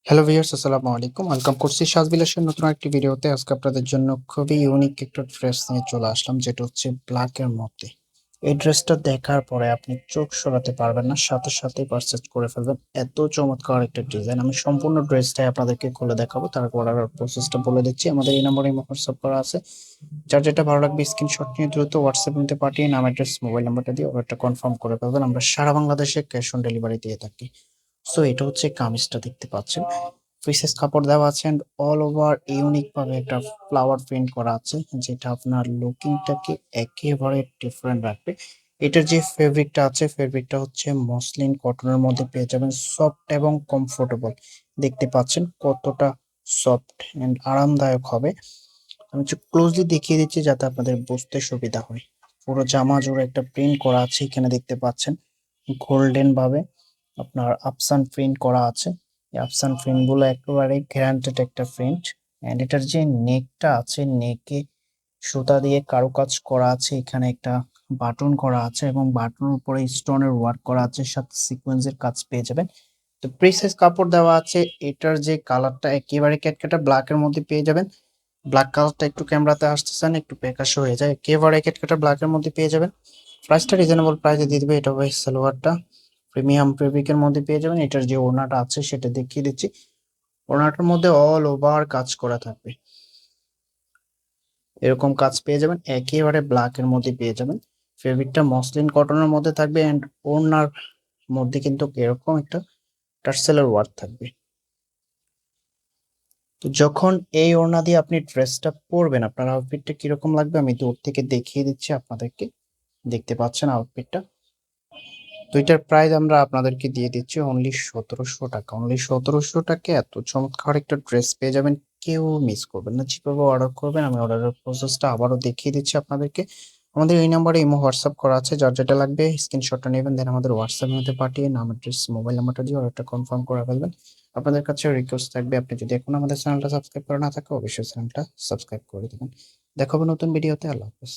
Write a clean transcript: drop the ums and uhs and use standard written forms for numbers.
Hello viewers, আসসালামু আলাইকুম। Welcome করছি সাজবিলাসের নতুন একটি ভিডিওতে। আজকে আপনাদের জন্য খুবই ইউনিক একটা ড্রেস নিয়ে চলে আসলাম, যেটা হচ্ছে ব্ল্যাক এর মধ্যে। এই ড্রেসটা দেখার পরে আপনি চোখ সরাতে পারবেন না, সাথে সাথেই পারচেজ করে ফেলবেন। এত চমৎকার একটা ডিজাইন। আমি সম্পূর্ণ ড্রেসটাই আপনাদেরকে খুলে দেখাবো, তারপর অর্ডার প্রসেসটা বলে দিচ্ছি। আমাদের এই নম্বরে হোয়াটসঅ্যাপ করা আছে। যার যেটা ভালো লাগবে স্ক্রিনশট নিয়ে দ্রুত হোয়াটসঅ্যাপ নিতে পাঠিয়ে নাম, অ্যাড্রেস, মোবাইল নাম্বারটা দিয়ে অর্ডারটা কনফার্ম করে ফেলবেন। আমরা সারা বাংলাদেশে ক্যাশ অন ডেলিভারি দিয়ে থাকি। সো এটা হচ্ছে কামিজটা দেখতে পাচ্ছেন। ফ্রিসেস কাপড় দেওয়া আছে এন্ড অল ওভার ইউনিক ভাবে একটা ফ্লাওয়ার প্রিন্ট করা আছে, যেটা আপনার লুকিংটাকে একেবারে ডিফারেন্ট রাখবে। এটার যে ফেব্রিকটা আছে, ফেব্রিকটা হচ্ছে মসলিন কটনের মধ্যে পেয়ে যাবেন, সফট এবং কমফোর্টেবল। দেখতে পাচ্ছেন কতটা সফট এন্ড আরামদায়ক হবে। আমি একটু ক্লোজলি দেখিয়ে দিচ্ছি যাতে আপনাদের বুঝতে সুবিধা হয়। পুরো জামা জুড়ে একটা প্রিন্ট করা আছে, এখানে দেখতে পাচ্ছেন গোল্ডেন ভাবে আপনার আফসান প্রিন্ট করা আছে। এই আফসান প্রিন্ট গুলো একেবারে গ্যারান্টেড একটা প্রিন্ট। এন্ড এটার যে নেকটা আছে, নেকে সুতা দিয়ে কারুকাজ করা আছে। এখানে একটা বাটন করা আছে এবং বাটনের উপরে স্টোনের ওয়ার্ক করা আছে, সাথে সিকোয়েন্সের কাজ পেয়ে যাবেন। তো প্রিসেস কাপড় দেওয়া আছে। এটার যে কালারটা একেবারে ক্যাটকাটা ব্ল্যাক এর মধ্যে পেয়ে যাবেন। ব্ল্যাক কালারটা একটু ক্যামেরাতে আসতেছে না, একটু প্যাকাশো হয়ে যায়। একেবারে ক্যাটকাটা ব্ল্যাক এর মধ্যে পেয়ে যাবেন। প্রাইসটা রিজনেবল প্রাইসে দিয়ে দিবে। এটা হবে সালোয়ারটা প্রিমিয়াম ফেব্রিকের মধ্যে পেয়ে যাবেন। এটার যে ওড়নাটা আছে সেটা দেখিয়ে দিচ্ছি। ওড়নাটার মধ্যে অল ওভার কাজ করা থাকবে, এরকম কাজ পেয়ে যাবেন। একেবারে ব্ল্যাক এর মধ্যে পেয়ে যাবেন। ফেব্রিকটা মসলিন কটনের মধ্যে থাকবে এন্ড ওড়নার মধ্যে কিন্তু এরকম একটা টার্সেলের ওয়ার্ক থাকবে। তো যখন এই ওড়না দিয়ে আপনি ড্রেসটা পরবেন, আপনার আউটফিটটা কিরকম লাগবে আমি দূর থেকে দেখিয়ে দিচ্ছি আপনাদেরকে। দেখতে পাচ্ছেন আউটফিটটা। তো এটার প্রাইস আমরা আপনাদেরকে দিয়ে দিচ্ছি অনলি ১৭০০ টাকা। অনলি ১৭০০ টাকায় এত চমৎকার একটা ড্রেস পেয়ে যাবেন। কেউ মিস করবেন না। যেভাবে অর্ডার করবেন আমি অর্ডারের প্রসেসটা আবারও দেখিয়ে দিচ্ছি আপনাদেরকে। আমাদের এই নাম্বারে হোয়াটসঅ্যাপ করা আছে। যার যেটা লাগবে স্ক্রিনশটটা নেবেন, দেন আমাদের হোয়াটসঅ্যাপের মধ্যে পাঠিয়ে নাম, অ্যাড্রেস, মোবাইল নাম্বারটা দিয়ে অর্ডারটা কনফার্ম করে ফেলবেন। আপনাদের কাছে রিকোয়েস্ট থাকবে, আপনি যদি এখনো আমাদের চ্যানেলটা সাবস্ক্রাইব করা না থাকে অবশ্যই চ্যানেলটা সাবস্ক্রাইব করে দিবেন। দেখা হবে নতুন ভিডিওতে। আল্লাহ হাফেজ।